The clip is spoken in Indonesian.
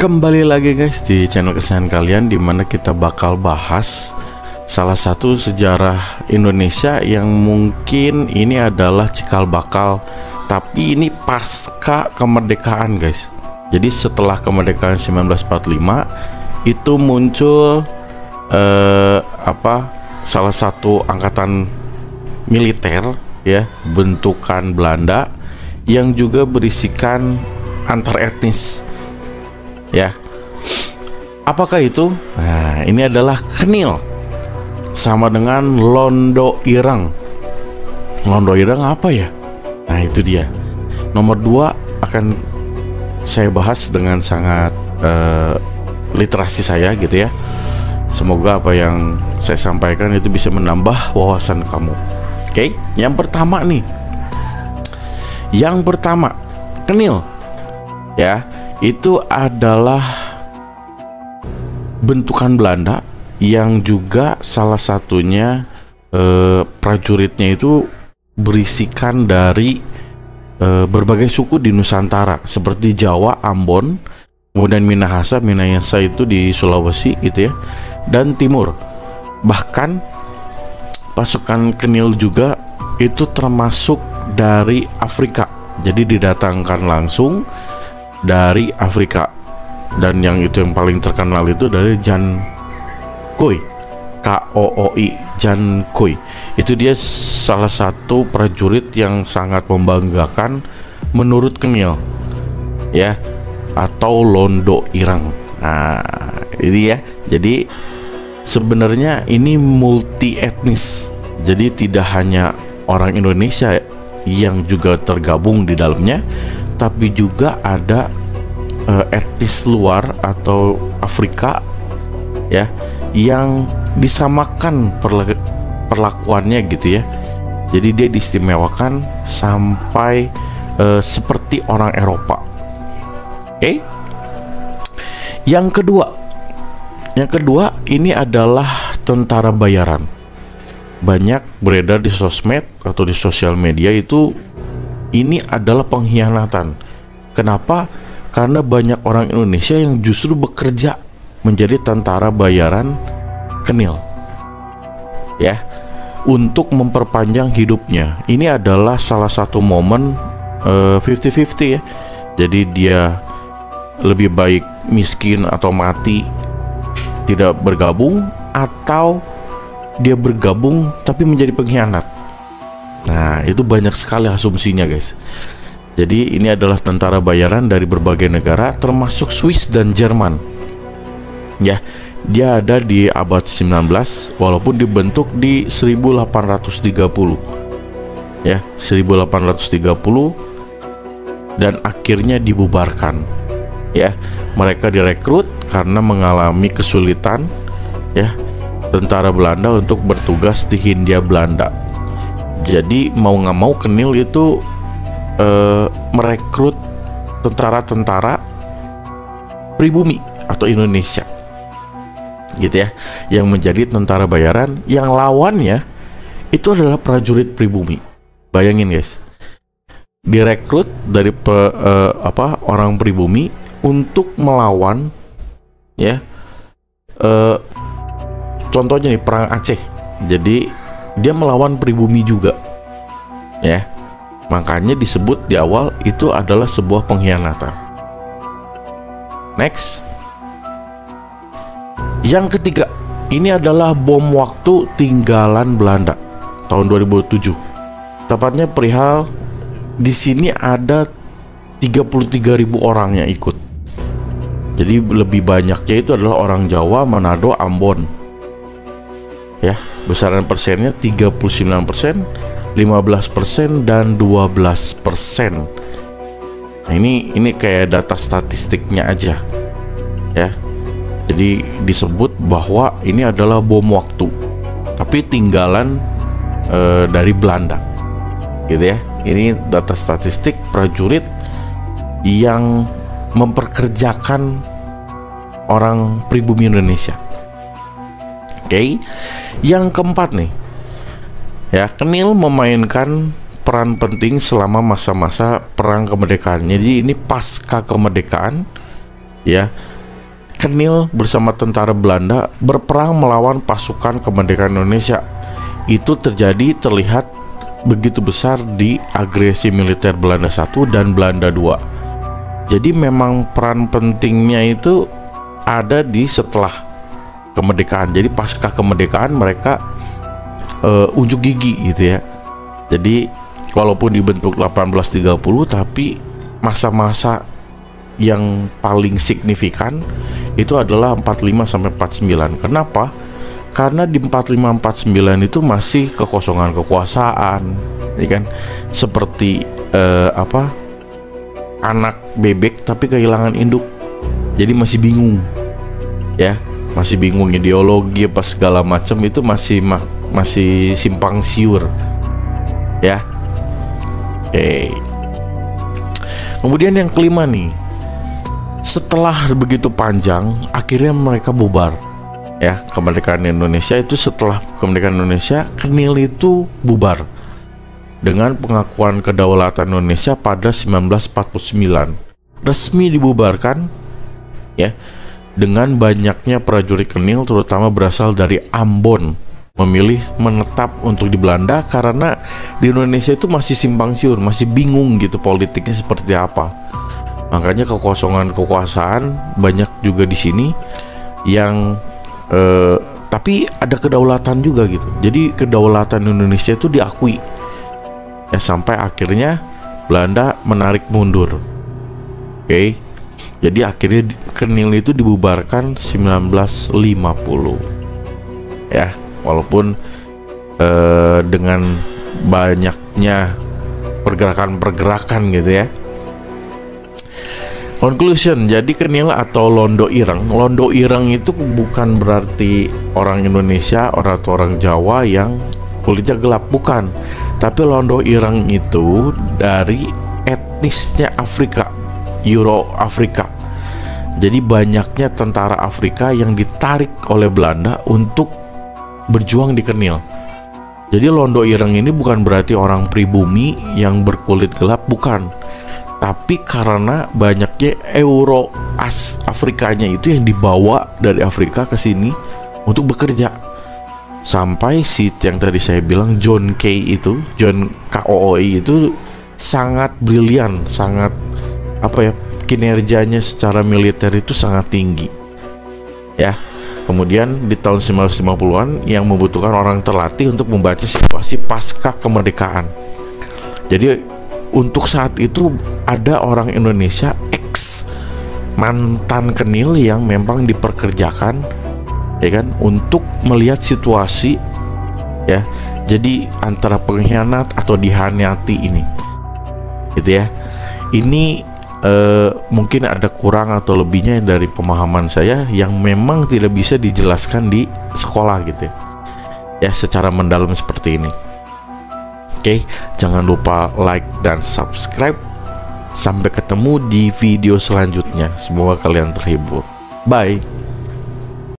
Kembali lagi guys di channel kesayangan kalian, dimana kita bakal bahas salah satu sejarah Indonesia yang mungkin ini adalah cikal bakal, tapi ini pasca kemerdekaan guys. Jadi setelah kemerdekaan 1945 itu muncul salah satu angkatan militer ya, bentukan Belanda yang juga berisikan antar etnis. Ya, apakah itu? Nah, ini adalah Kenil sama dengan Londo Ireng. Londo Ireng apa ya? Nah, itu dia. Nomor 2 akan saya bahas dengan sangat literasi saya gitu ya. Semoga apa yang saya sampaikan itu bisa menambah wawasan kamu. Oke, yang pertama nih. Yang pertama, Kenil. Ya, itu adalah bentukan Belanda yang juga salah satunya prajuritnya itu berisikan dari berbagai suku di Nusantara seperti Jawa, Ambon, kemudian Minahasa itu di Sulawesi gitu ya, dan Timur. Bahkan pasukan Kenil juga itu termasuk dari Afrika, jadi didatangkan langsung dari Afrika, dan yang itu yang paling terkenal itu dari Jan Kooi, Kooi, Jan Kooi. Itu dia salah satu prajurit yang sangat membanggakan menurut Kenil ya, atau Londo Ireng. Nah, ini ya. Jadi sebenarnya ini multi etnis. Jadi tidak hanya orang Indonesia yang juga tergabung di dalamnya, tapi juga ada etnis luar atau Afrika ya, yang disamakan perlakuannya gitu ya. Jadi dia diistimewakan sampai seperti orang Eropa. Oke. Yang kedua ini adalah tentara bayaran. Banyak beredar di sosmed atau di sosial media itu, ini adalah pengkhianatan. Kenapa? Karena banyak orang Indonesia yang justru bekerja menjadi tentara bayaran Kenil ya, untuk memperpanjang hidupnya. Ini adalah salah satu momen 50-50 ya. Jadi dia lebih baik miskin atau mati tidak bergabung, atau dia bergabung tapi menjadi pengkhianat. Nah, itu banyak sekali asumsinya guys. Jadi ini adalah tentara bayaran dari berbagai negara termasuk Swiss dan Jerman. Ya, dia ada di abad 19 walaupun dibentuk di 1830. Ya, 1830, dan akhirnya dibubarkan. Ya, mereka direkrut karena mengalami kesulitan ya, tentara Belanda untuk bertugas di Hindia Belanda. Jadi mau nggak mau Kenil itu merekrut tentara-tentara pribumi atau Indonesia gitu ya, yang menjadi tentara bayaran, yang lawannya itu adalah prajurit pribumi. Bayangin guys, direkrut dari orang pribumi untuk melawan ya, contohnya nih perang Aceh. Jadi dia melawan pribumi juga ya. Makanya disebut di awal itu adalah sebuah pengkhianatan. Next. Yang ketiga, ini adalah bom waktu tinggalan Belanda tahun 2007. Tepatnya perihal di sini ada 33.000 orang yang ikut. Jadi lebih banyaknya itu adalah orang Jawa, Manado, Ambon. Ya, besaran persennya 39%, 15% dan 12%. Nah, ini kayak data statistiknya aja ya. Jadi disebut bahwa ini adalah bom waktu, tapi tinggalan dari Belanda gitu ya. Ini data statistik prajurit yang memperkerjakan orang pribumi Indonesia. Oke. Yang keempat nih ya, Kenil memainkan peran penting selama masa-masa perang kemerdekaan. Jadi ini pasca kemerdekaan ya. Kenil bersama tentara Belanda berperang melawan pasukan kemerdekaan Indonesia. Itu terlihat begitu besar di agresi militer Belanda 1 dan Belanda 2. Jadi memang peran pentingnya itu ada di setelah kemerdekaan. Jadi pasca kemerdekaan mereka unjuk gigi gitu ya. Jadi walaupun dibentuk 1830, tapi masa-masa yang paling signifikan itu adalah 45 sampai 49. Kenapa? Karena di 45-49 itu masih kekosongan kekuasaan, ya kan? Seperti anak bebek tapi kehilangan induk. Jadi masih bingung, ya, masih bingung ideologi apa segala macam, itu masih simpang siur, ya. Oke. Kemudian yang kelima nih, setelah begitu panjang, akhirnya mereka bubar. Ya, kemerdekaan Indonesia itu, setelah kemerdekaan Indonesia, Kenil itu bubar dengan pengakuan kedaulatan Indonesia pada 1949. Resmi dibubarkan, ya, dengan banyaknya prajurit Kenil, terutama berasal dari Ambon, memilih menetap untuk di Belanda karena di Indonesia itu masih simpang siur, masih bingung gitu politiknya seperti apa. Makanya kekosongan kekuasaan banyak juga di sini yang tapi ada kedaulatan juga gitu. Jadi kedaulatan Indonesia itu diakui. Ya, sampai akhirnya Belanda menarik mundur. Oke. Jadi akhirnya Kenil itu dibubarkan 1950. Ya, walaupun dengan banyaknya pergerakan-pergerakan gitu ya. Conclusion, jadi Kenil atau Londo Ireng. Londo Ireng itu bukan berarti orang Indonesia atau orang Jawa yang kulitnya gelap, bukan. Tapi Londo Ireng itu dari etnisnya Afrika, Euro Afrika. Jadi banyaknya tentara Afrika yang ditarik oleh Belanda untuk berjuang di Kenil. Jadi Londo Ireng ini bukan berarti orang pribumi yang berkulit gelap, bukan. Tapi karena banyaknya Afrikanya itu yang dibawa dari Afrika ke sini untuk bekerja. Sampai yang tadi saya bilang John K.O.O.I itu sangat brilian, sangat kinerjanya secara militer itu sangat tinggi. Ya. Kemudian di tahun 1950-an yang membutuhkan orang terlatih untuk membaca situasi pasca kemerdekaan. Jadi untuk saat itu ada orang Indonesia mantan Kenil yang memang diperkerjakan, ya kan, untuk melihat situasi, ya. Jadi antara pengkhianat atau dihaniati ini, gitu ya. Ini mungkin ada kurang atau lebihnya dari pemahaman saya yang memang tidak bisa dijelaskan di sekolah gitu ya, secara mendalam seperti ini. Oke, jangan lupa like dan subscribe. Sampai ketemu di video selanjutnya. Semoga kalian terhibur. Bye.